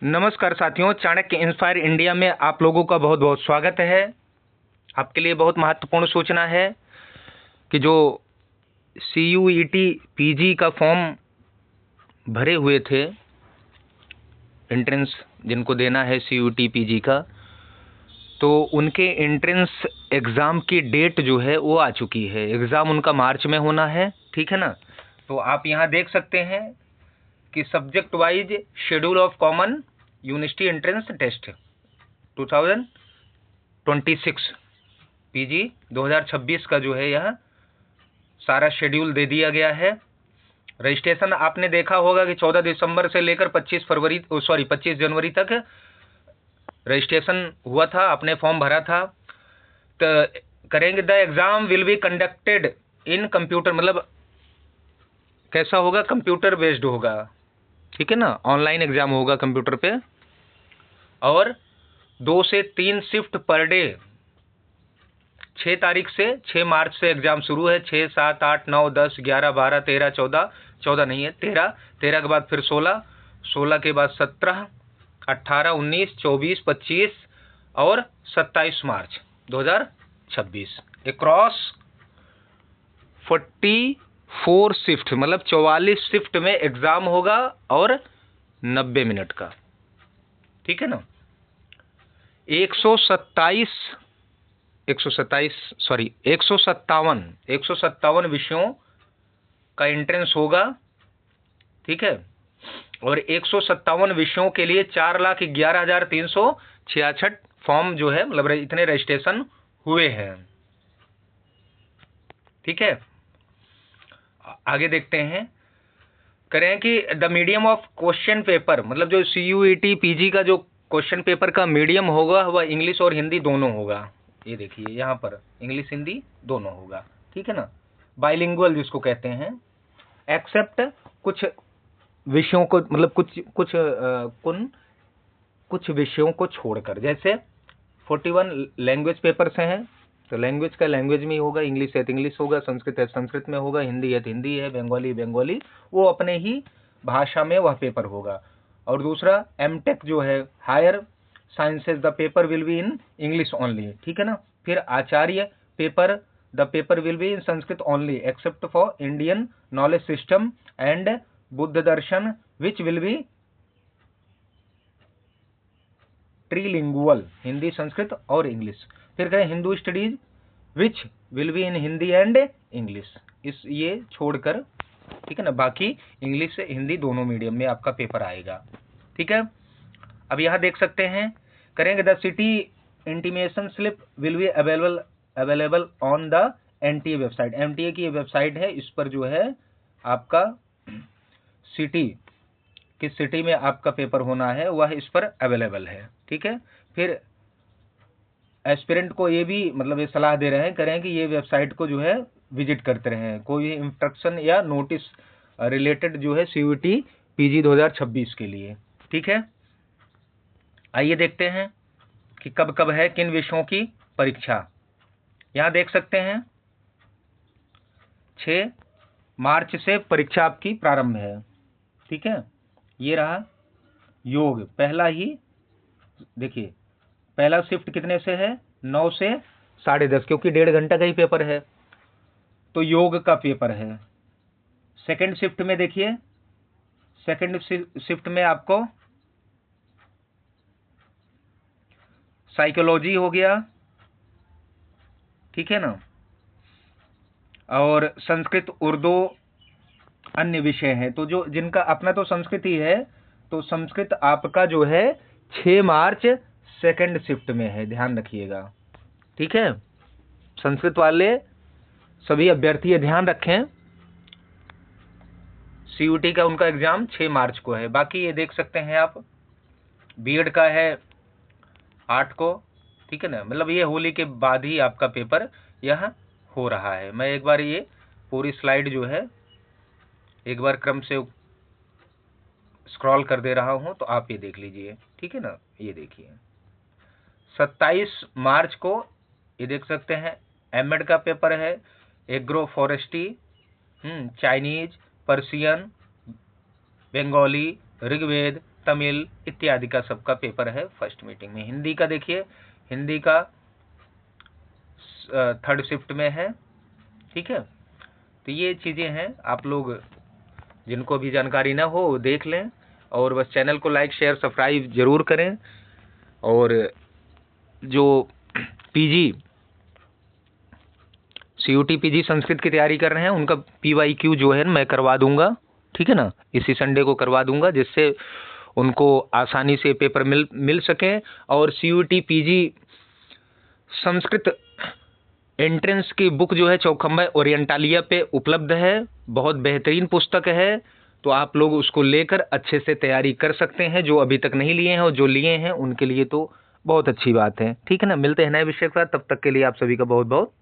नमस्कार साथियों, Chanakya inspire India में आप लोगों का बहुत बहुत स्वागत है। आपके लिए बहुत महत्वपूर्ण सूचना है कि जो CUET PG का फॉर्म भरे हुए थे, एंट्रेंस जिनको देना है CUET PG का, तो उनके एंट्रेंस एग्ज़ाम की डेट जो है वो आ चुकी है। एग्ज़ाम उनका मार्च में होना है, ठीक है ना। तो आप यहाँ देख सकते हैं कि subject wise schedule of common university entrance test 2026 PG 2026 का जो है यह सारा शेड्यूल दे दिया गया है। रजिस्ट्रेशन आपने देखा होगा कि 14 दिसंबर से लेकर 25 जनवरी तक रजिस्ट्रेशन हुआ था, आपने फॉर्म भरा था। तो करेंगे the exam will be conducted in computer, मतलब कैसा होगा, कंप्यूटर बेस्ड होगा, ठीक है ना। ऑनलाइन एग्ज़ाम होगा कंप्यूटर पे, और 2 से 3 शिफ्ट पर डे। 6 तारीख से 6 मार्च से एग्ज़ाम शुरू है। 6, 7, 8, 9, 10, 11, 12, 13, 14 नहीं है 13 के बाद फिर 16 के बाद 17, 18, 19, 24, 25 और 27 मार्च 2026। अक्रॉस 44 शिफ्ट, मतलब 44 शिफ्ट में एग्ज़ाम होगा और 90 मिनट का, ठीक है ना। 157 विषयों का एंट्रेंस होगा, ठीक है। और 157 विषयों के लिए 4,11,366 फॉर्म जो है, मतलब इतने रजिस्ट्रेशन हुए हैं, ठीक है। आगे देखते हैं, करें कि the medium of question paper, मतलब जो CUET PG का जो क्वेश्चन पेपर का मीडियम होगा वह इंग्लिश और हिंदी दोनों होगा। ये देखिए यहाँ पर इंग्लिश हिंदी दोनों होगा, ठीक है ना। बाइलिंगुअल जिसको कहते हैं, एक्सेप्ट कुछ विषयों को, मतलब कुछ विषयों को छोड़कर। जैसे 41 लैंग्वेज पेपर से हैं, तो लैंग्वेज का लैंग्वेज में ही होगा, इंग्लिश है तो इंग्लिश होगा, संस्कृत है संस्कृत में होगा, हिंदी है तो हिंदी है, बंगाली वो अपने ही भाषा में वह पेपर होगा। और दूसरा MTech जो है, higher sciences, the paper will be in English only, ठीक है ना। फिर Acharya paper, the paper will be in Sanskrit only except for Indian knowledge system and Buddh darshan which will be trilingual, Hindi Sanskrit और इंग्लिश। फिर कहें Hindu studies which will be in Hindi and English, इस ये छोड़कर, ठीक है ना, बाकी इंग्लिश से हिंदी दोनों मीडियम में आपका पेपर आएगा, ठीक है। अब यहाँ देख सकते हैं, करेंगे the city intimation slip will be available on the NTA website. MTA की वेबसाइट है, इस पर जो है आपका सिटी, किस सिटी में आपका पेपर होना है वह इस पर अवेलेबल है, ठीक है। फिर एस्पिरेंट को ये भी, मतलब ये सलाह दे रहे हैं, करें कि ये वेबसाइट को जो है विजिट करते रहें, कोई भी इंस्ट्रक्शन या नोटिस रिलेटेड जो है CUET PG 2026 के लिए, ठीक है। आइए देखते हैं कि कब कब है, किन विषयों की परीक्षा। यहाँ देख सकते हैं 6 मार्च से परीक्षा आपकी प्रारंभ है, ठीक है। ये रहा योग, पहला ही देखिए, पहला शिफ्ट कितने से है, 9 से 10:30, क्योंकि 1.5 घंटा का ही पेपर है, तो योग का पेपर है। सेकंड शिफ्ट में देखिए, सेकंड शिफ्ट में आपको साइकोलॉजी हो गया, ठीक है ना, और संस्कृत उर्दू अन्य विषय हैं। तो जो जिनका अपना तो संस्कृत ही है, तो संस्कृत आपका जो है 6 मार्च सेकंड शिफ्ट में है, ध्यान रखिएगा, ठीक है। संस्कृत वाले सभी अभ्यर्थी ध्यान रखें, CUET का उनका एग्जाम 6 मार्च को है। बाकी ये देख सकते हैं आप, BEd का है 8 को, ठीक है ना, मतलब ये होली के बाद ही आपका पेपर यह हो रहा है। मैं एक बार ये पूरी स्लाइड जो है एक बार क्रम से स्क्रॉल कर दे रहा हूं, तो आप ये देख लीजिए, ठीक है ना। ये देखिए 27 मार्च को ये देख सकते हैं MEd का पेपर है, agro forestry, Chinese, Persian, Bengali, Rigveda, Tamil इत्यादि का सबका पेपर है फर्स्ट मीटिंग में। हिंदी का देखिए, हिंदी का 3rd शिफ्ट में है, ठीक है। तो ये चीज़ें हैं, आप लोग जिनको भी जानकारी ना हो देख लें, और बस चैनल को लाइक शेयर सब्सक्राइब जरूर करें। और जो पीजी CUT पीजी संस्कृत की तैयारी कर रहे हैं उनका PYQ जो है मैं करवा दूंगा, ठीक है ना, इसी संडे को करवा दूंगा, जिससे उनको आसानी से पेपर मिल सके। और CUT पीजी संस्कृत एंट्रेंस की बुक जो है चौखंबा ओरिएंटालिया पे उपलब्ध है, बहुत बेहतरीन पुस्तक है। तो आप लोग उसको लेकर अच्छे से तैयारी कर सकते हैं, जो अभी तक नहीं लिए हैं, और जो लिए हैं उनके लिए तो बहुत अच्छी बात है, ठीक है ना। मिलते हैं नए विषय के साथ, तब तक के लिए आप सभी का बहुत बहुत